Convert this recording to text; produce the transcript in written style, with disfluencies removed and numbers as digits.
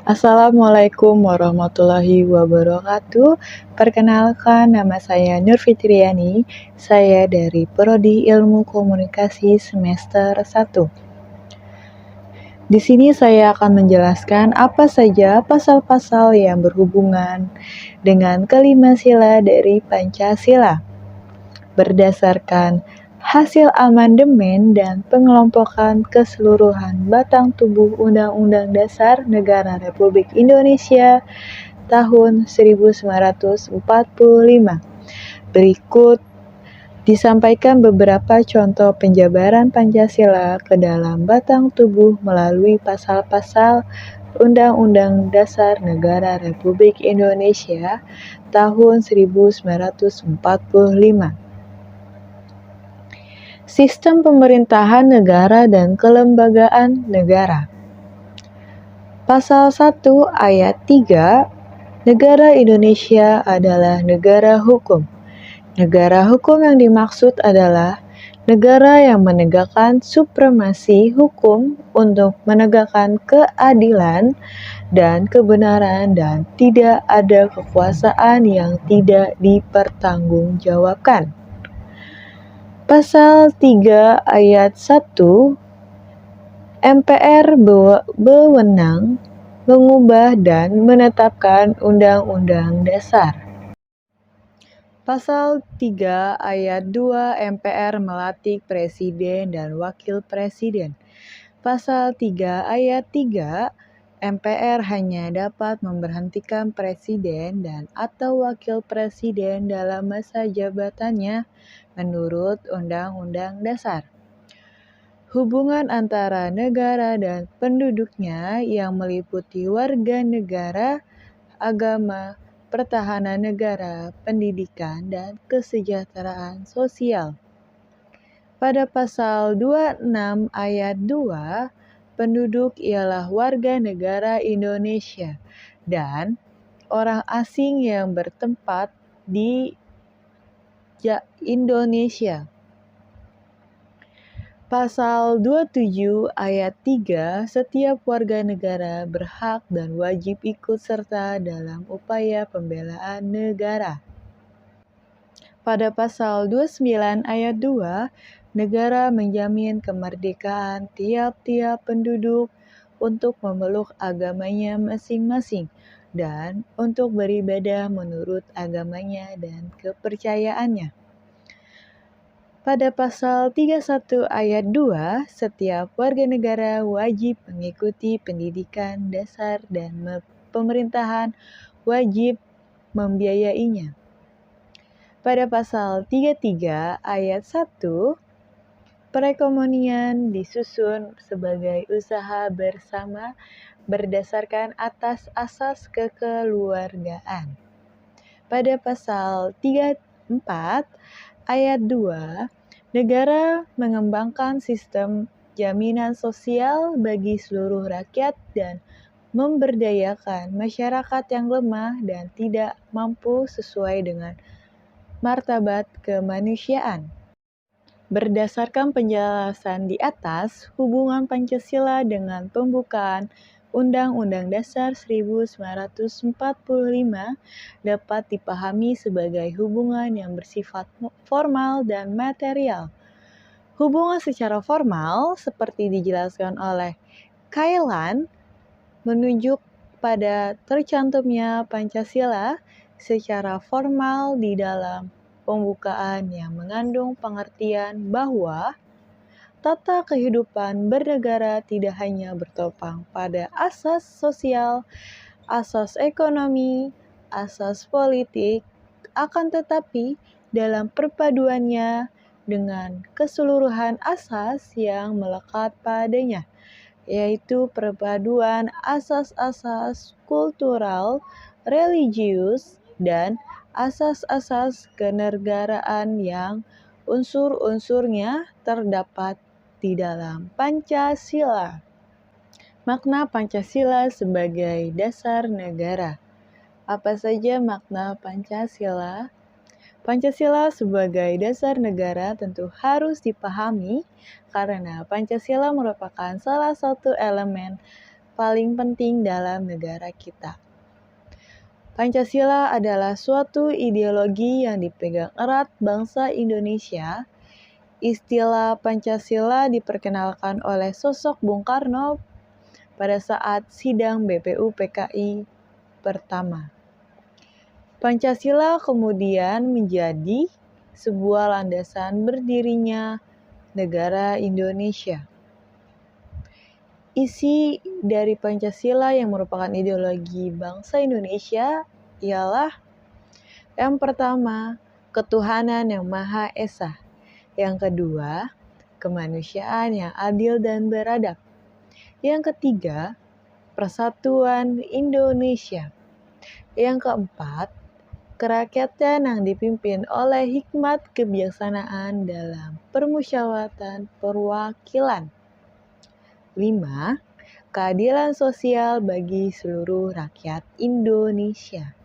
Assalamualaikum warahmatullahi wabarakatuh. Perkenalkan, nama saya Nur Fitriani. Saya dari Prodi Ilmu Komunikasi semester 1. Di sini saya akan menjelaskan apa saja pasal-pasal yang berhubungan dengan kelima sila dari Pancasila. Berdasarkan hasil amandemen dan pengelompokan keseluruhan batang tubuh Undang-Undang Dasar Negara Republik Indonesia tahun 1945. Berikut disampaikan beberapa contoh penjabaran Pancasila ke dalam batang tubuh melalui pasal-pasal Undang-Undang Dasar Negara Republik Indonesia tahun 1945. Sistem pemerintahan negara dan kelembagaan negara. Pasal 1 ayat 3, negara Indonesia adalah negara hukum. Negara hukum yang dimaksud adalah negara yang menegakkan supremasi hukum untuk menegakkan keadilan dan kebenaran dan tidak ada kekuasaan yang tidak dipertanggungjawabkan. Pasal 3 ayat 1, MPR berwenang mengubah dan menetapkan Undang-Undang Dasar. Pasal 3 ayat 2, MPR melantik Presiden dan Wakil Presiden. Pasal 3 ayat 3, MPR hanya dapat memberhentikan Presiden dan atau Wakil Presiden dalam masa jabatannya menurut Undang-Undang Dasar. Hubungan antara negara dan penduduknya yang meliputi warga negara, agama, pertahanan negara, pendidikan, dan kesejahteraan sosial. Pada pasal 26 ayat 2, penduduk ialah warga negara Indonesia dan orang asing yang bertempat di Indonesia. Pasal 27 ayat 3, setiap warga negara berhak dan wajib ikut serta dalam upaya pembelaan negara. Pada pasal 29 ayat 2, negara menjamin kemerdekaan tiap-tiap penduduk untuk memeluk agamanya masing-masing dan untuk beribadah menurut agamanya dan kepercayaannya. Pada pasal 31 ayat 2, setiap warga negara wajib mengikuti pendidikan dasar dan pemerintahan wajib membiayainya. Pada pasal 33 ayat 1, perekonomian disusun sebagai usaha bersama berdasarkan atas asas kekeluargaan. Pada pasal 34 ayat 2, negara mengembangkan sistem jaminan sosial bagi seluruh rakyat dan memberdayakan masyarakat yang lemah dan tidak mampu sesuai dengan martabat kemanusiaan. Berdasarkan penjelasan di atas, hubungan Pancasila dengan pembukaan Undang-Undang Dasar 1945 dapat dipahami sebagai hubungan yang bersifat formal dan material. Hubungan secara formal, seperti dijelaskan oleh Kailan, menunjuk pada tercantumnya Pancasila secara formal di dalam pembukaan yang mengandung pengertian bahwa tata kehidupan bernegara tidak hanya bertopang pada asas sosial, asas ekonomi, asas politik, akan tetapi dalam perpaduannya dengan keseluruhan asas yang melekat padanya, yaitu perpaduan asas-asas kultural, religius, dan asas-asas kenegaraan yang unsur-unsurnya terdapat di dalam Pancasila. Makna Pancasila sebagai dasar negara. Apa saja makna Pancasila? Pancasila sebagai dasar negara tentu harus dipahami karena Pancasila merupakan salah satu elemen paling penting dalam negara kita. Pancasila adalah suatu ideologi yang dipegang erat bangsa Indonesia. Istilah Pancasila diperkenalkan oleh sosok Bung Karno pada saat sidang BPU PKI pertama. Pancasila kemudian menjadi sebuah landasan berdirinya negara Indonesia. Isi dari Pancasila yang merupakan ideologi bangsa Indonesia ialah yang pertama, ketuhanan yang Maha Esa. Yang kedua, kemanusiaan yang adil dan beradab. Yang ketiga, persatuan Indonesia. Yang keempat, kerakyatan yang dipimpin oleh hikmat kebijaksanaan dalam permusyawaratan perwakilan. 5. Keadilan sosial bagi seluruh rakyat Indonesia.